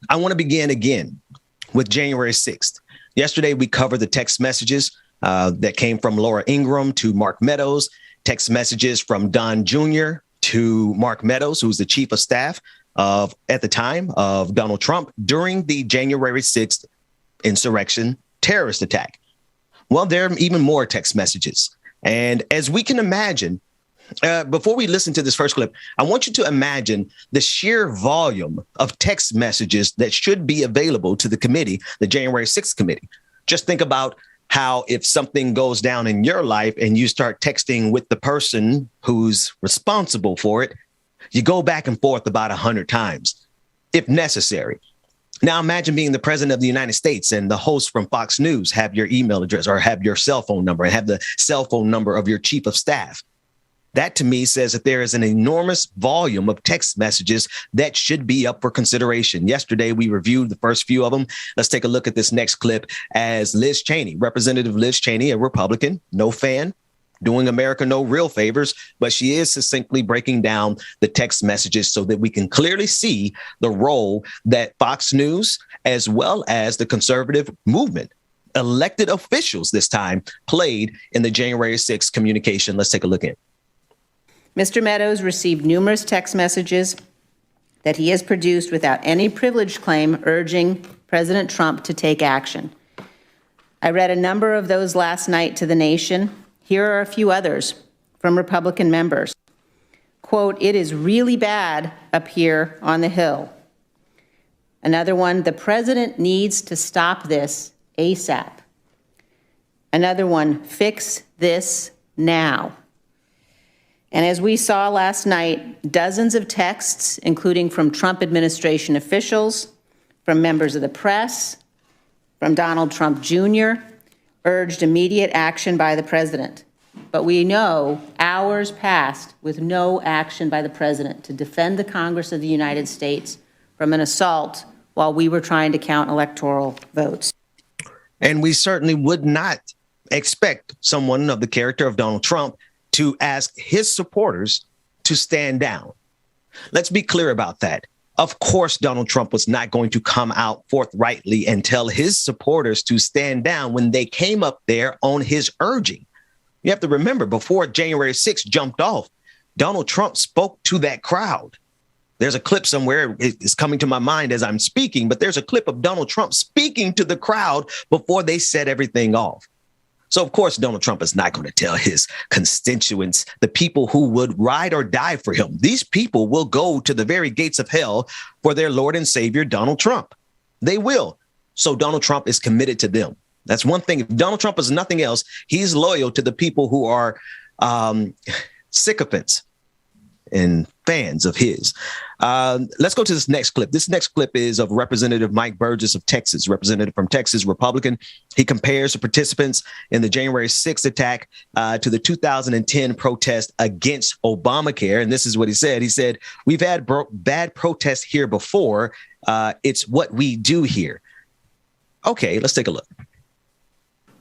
I want to begin again with January 6th. Yesterday, we covered the text messages that came from Laura Ingraham to Mark Meadows, text messages from Don Jr. to Mark Meadows, who's the chief of staff at the time of Donald Trump during the January 6th insurrection terrorist attack. Well, there are even more text messages. And as we can imagine, before we listen to this first clip, I want you to imagine the sheer volume of text messages that should be available to the committee, the January 6th committee. Just think about how if something goes down in your life and you start texting with the person who's responsible for it, you go back and forth about 100 times, if necessary. Now, imagine being the president of the United States and the host from Fox News have your email address or have your cell phone number and have the cell phone number of your chief of staff. That to me says that there is an enormous volume of text messages that should be up for consideration. Yesterday, we reviewed the first few of them. Let's take a look at this next clip as Liz Cheney, Representative Liz Cheney, a Republican, no fan, doing America no real favors, but she is succinctly breaking down the text messages so that we can clearly see the role that Fox News, as well as the conservative movement, elected officials this time, played in the January 6th communication. Let's take a look at it. Mr. Meadows received numerous text messages that he has produced without any privilege claim urging President Trump to take action. I read a number of those last night to the nation. Here are a few others from Republican members. Quote, "It is really bad up here on the Hill." Another one, "The president needs to stop this ASAP." Another one, "Fix this now." And as we saw last night, dozens of texts, including from Trump administration officials, from members of the press, from Donald Trump Jr., urged immediate action by the president. But we know hours passed with no action by the president to defend the Congress of the United States from an assault while we were trying to count electoral votes. And we certainly would not expect someone of the character of Donald Trump to ask his supporters to stand down. Let's be clear about that. Of course, Donald Trump was not going to come out forthrightly and tell his supporters to stand down when they came up there on his urging. You have to remember, before January 6th jumped off, Donald Trump spoke to that crowd. There's a clip somewhere, it's coming to my mind as I'm speaking, but there's a clip of Donald Trump speaking to the crowd before they set everything off. So, of course, Donald Trump is not going to tell his constituents, the people who would ride or die for him. These people will go to the very gates of hell for their Lord and Savior, Donald Trump. They will. So Donald Trump is committed to them. That's one thing. If Donald Trump is nothing else, he's loyal to the people who are sycophants and fans of his. Let's go to this next clip. This next clip is of Representative Mike Burgess of Texas, representative from Texas, Republican. He compares the participants in the January 6th attack to the 2010 protest against Obamacare. And this is what he said. He said, "We've had bad protests here before. It's what we do here." Okay, let's take a look.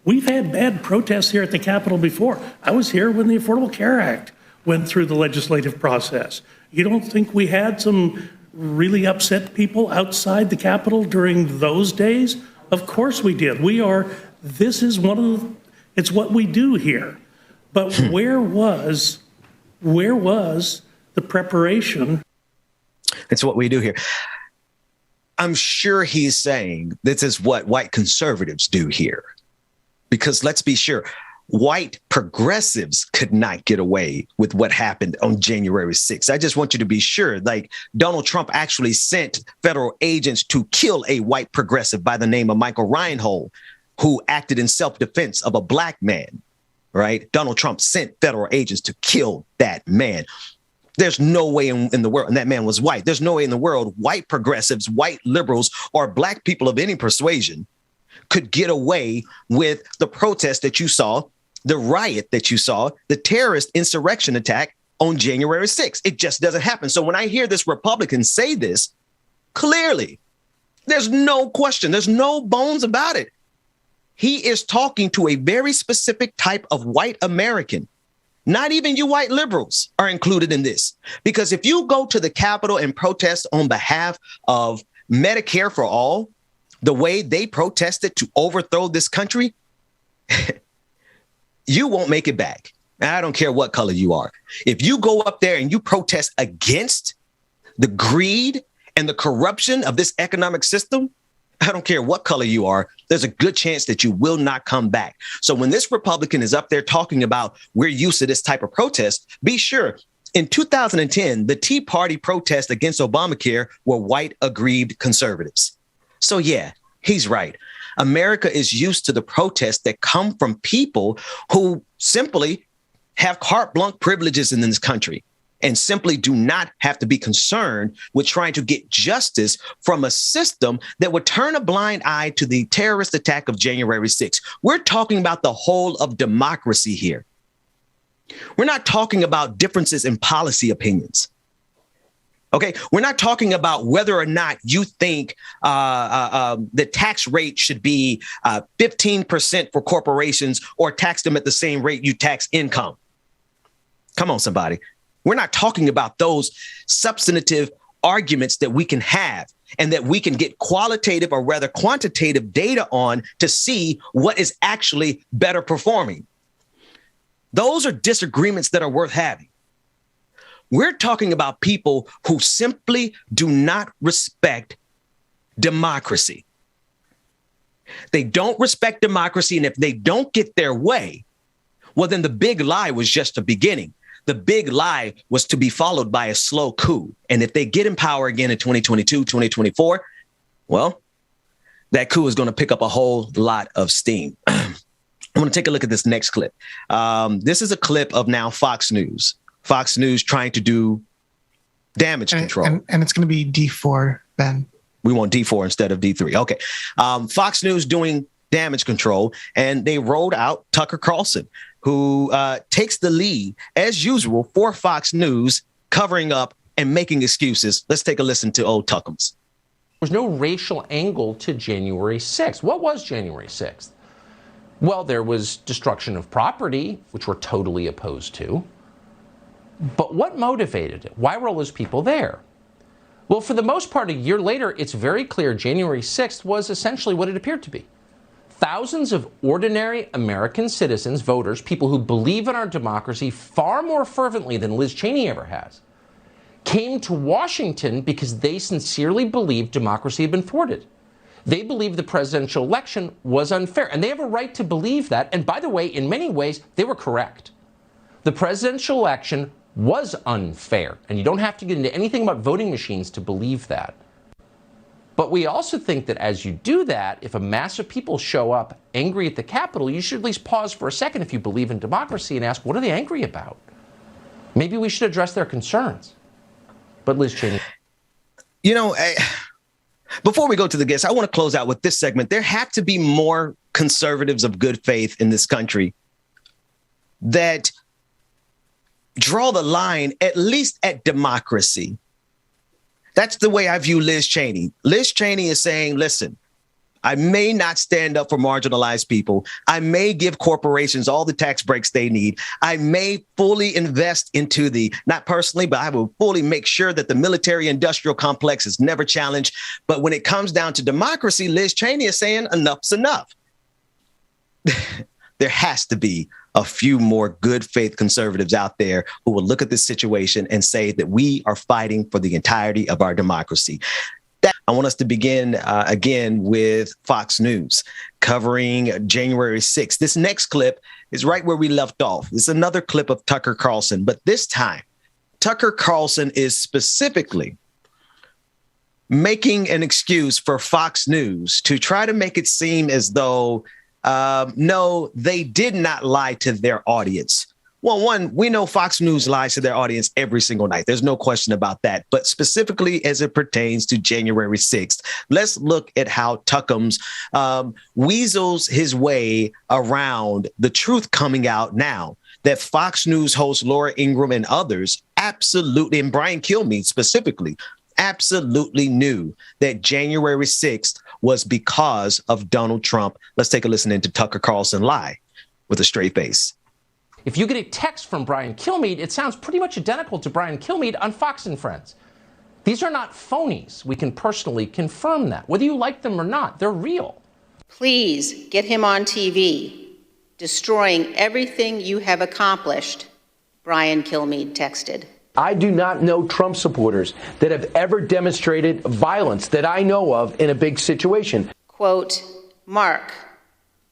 We've had bad protests here at the Capitol before. I was here when the Affordable Care Act went through the legislative process. You don't think we had some really upset people outside the Capitol during those days? Of course we did. This is it's what we do here. But where was the preparation? It's what we do here. I'm sure he's saying this is what white conservatives do here. Because let's be sure, white progressives could not get away with what happened on January 6th. I just want you to be sure, like Donald Trump actually sent federal agents to kill a white progressive by the name of Michael Reinhold, who acted in self-defense of a black man, right? Donald Trump sent federal agents to kill that man. There's no way in the world, and that man was white. There's no way in the world white progressives, white liberals, or black people of any persuasion could get away with the protest that you saw, the riot that you saw, the terrorist insurrection attack on January 6th. It just doesn't happen. So when I hear this Republican say this, clearly, there's no question, there's no bones about it. He is talking to a very specific type of white American. Not even you white liberals are included in this, because if you go to the Capitol and protest on behalf of Medicare for all, the way they protested to overthrow this country, you won't make it back. I don't care what color you are. If you go up there and you protest against the greed and the corruption of this economic system, I don't care what color you are, there's a good chance that you will not come back. So when this Republican is up there talking about we're used to this type of protest, be sure in 2010, the Tea Party protests against Obamacare were white aggrieved conservatives. So yeah, he's right. America is used to the protests that come from people who simply have carte blanche privileges in this country and simply do not have to be concerned with trying to get justice from a system that would turn a blind eye to the terrorist attack of January 6th. We're talking about the whole of democracy here. We're not talking about differences in policy opinions. OK, we're not talking about whether or not you think the tax rate should be 15% for corporations or tax them at the same rate you tax income. Come on, somebody. We're not talking about those substantive arguments that we can have and that we can get qualitative or rather quantitative data on to see what is actually better performing. Those are disagreements that are worth having. We're talking about people who simply do not respect democracy. They don't respect democracy. And if they don't get their way, well, then the big lie was just the beginning. The big lie was to be followed by a slow coup. And if they get in power again in 2022, 2024, well, that coup is going to pick up a whole lot of steam. I want to take a look at this next clip. This is a clip of now Fox News. Fox News trying to do damage control. And it's going to be D4, Ben. We want D4 instead of D3. Okay. Fox News doing damage control, and they rolled out Tucker Carlson, who takes the lead, as usual, for Fox News, covering up and making excuses. Let's take a listen to old Tuckums. There's no racial angle to January 6th. What was January 6th? Well, there was destruction of property, which we're totally opposed to. But what motivated it? Why were all those people there? Well, for the most part, a year later, it's very clear January 6th was essentially what it appeared to be. Thousands of ordinary American citizens, voters, people who believe in our democracy far more fervently than Liz Cheney ever has, came to Washington because they sincerely believed democracy had been thwarted. They believed the presidential election was unfair, and they have a right to believe that. And by the way, in many ways, they were correct. The presidential election was unfair, and you don't have to get into anything about voting machines to believe that. But we also think that as you do that, if a mass of people show up angry at the Capitol, you should at least pause for a second if you believe in democracy and ask, what are they angry about? Maybe we should address their concerns. But Liz Cheney. You know, before we go to the guests, I want to close out with this segment. There have to be more conservatives of good faith in this country that draw the line at least at democracy. That's the way I view Liz Cheney. Liz Cheney is saying, listen, I may not stand up for marginalized people. I may give corporations all the tax breaks they need. I may fully invest into not personally, but I will fully make sure that the military industrial complex is never challenged. But when it comes down to democracy, Liz Cheney is saying enough's enough. There has to be a few more good faith conservatives out there who will look at this situation and say that we are fighting for the entirety of our democracy. I want us to begin again with Fox News covering January 6th. This next clip is right where we left off. It's another clip of Tucker Carlson, but this time Tucker Carlson is specifically making an excuse for Fox News to try to make it seem as though no, they did not lie to their audience. Well, one, we know Fox News lies to their audience every single night. There's no question about that. But specifically as it pertains to January 6th, let's look at how Tuckums weasels his way around the truth coming out now that Fox News host Laura Ingraham and others absolutely, and Brian Kilmeade specifically, absolutely knew that January 6th was because of Donald Trump. Let's take a listen into Tucker Carlson lie with a straight face. If you get a text from Brian Kilmeade, it sounds pretty much identical to Brian Kilmeade on Fox and Friends. These are not phonies. We can personally confirm that. Whether you like them or not, they're real. Please get him on TV. Destroying everything you have accomplished, Brian Kilmeade texted. I do not know Trump supporters that have ever demonstrated violence that I know of in a big situation. Quote, Mark,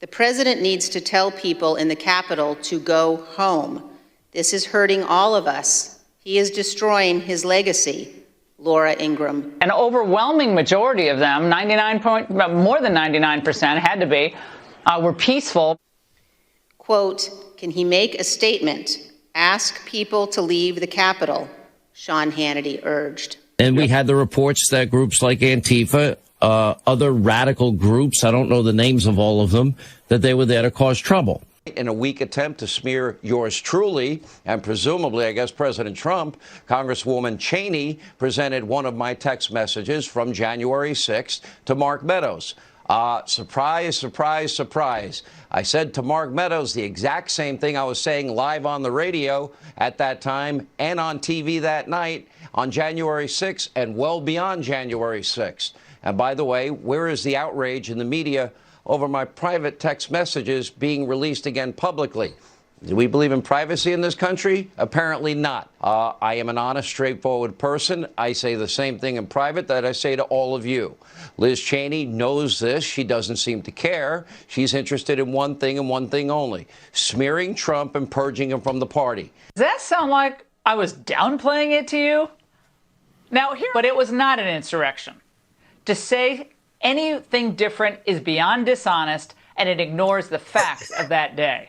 the president needs to tell people in the Capitol to go home. This is hurting all of us. He is destroying his legacy. Laura Ingraham. An overwhelming majority of them, more than 99% had to be, were peaceful. Quote, can he make a statement? Ask people to leave the Capitol, Sean Hannity urged. And we had the reports that groups like Antifa, other radical groups, I don't know the names of all of them, that they were there to cause trouble. In a weak attempt to smear yours truly, and presumably, I guess, President Trump, Congresswoman Cheney presented one of my text messages from January 6th to Mark Meadows. Surprise, surprise, surprise. I said to Mark Meadows the exact same thing I was saying live on the radio at that time and on TV that night on January 6th and well beyond January 6th. And by the way, where is the outrage in the media over my private text messages being released again publicly? Do we believe in privacy in this country? Apparently not. I am an honest, straightforward person. I say the same thing in private that I say to all of you. Liz Cheney knows this. She doesn't seem to care. She's interested in one thing and one thing only: smearing Trump and purging him from the party. Does that sound like I was downplaying it to you? Now, but it was not an insurrection. To say anything different is beyond dishonest, and it ignores the facts of that day.